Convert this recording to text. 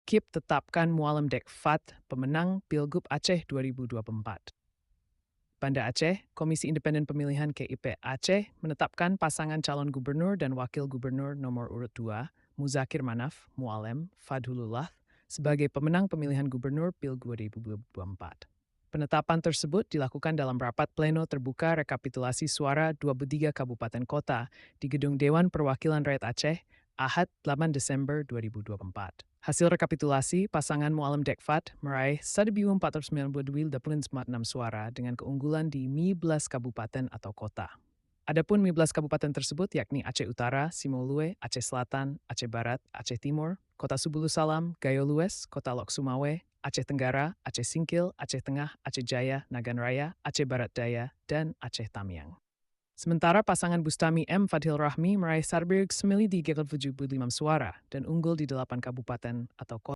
KIP tetapkan Mualim Dekfat pemenang Pilgub Aceh 2024. Banda Aceh, Komisi Independen Pemilihan KIP Aceh menetapkan pasangan calon gubernur dan wakil gubernur nomor urut 2, Muzakir Manaf, Mualem, Fadhulullah, sebagai pemenang pemilihan gubernur Pilgub 2024. Penetapan tersebut dilakukan dalam rapat pleno terbuka rekapitulasi suara 23 kabupaten kota di Gedung Dewan Perwakilan Rakyat Aceh, Ahad 8 Desember 2024. Hasil rekapitulasi, pasangan Mualim Dekfat meraih 1.492,6 suara dengan keunggulan di 15 kabupaten atau kota. Adapun 15 kabupaten tersebut yakni Aceh Utara, Simolue, Aceh Selatan, Aceh Barat, Aceh Timur, Kota Subulu Salam, Gayo Lues, Kota Lok Sumawe, Aceh Tenggara, Aceh Singkil, Aceh Tengah, Aceh Jaya, Nagan Raya, Aceh Barat Daya, dan Aceh Tamiang. Sementara pasangan Bustami M. Fadhil Rahmi meraih 1.975 suara dan unggul di 8 kabupaten atau kota.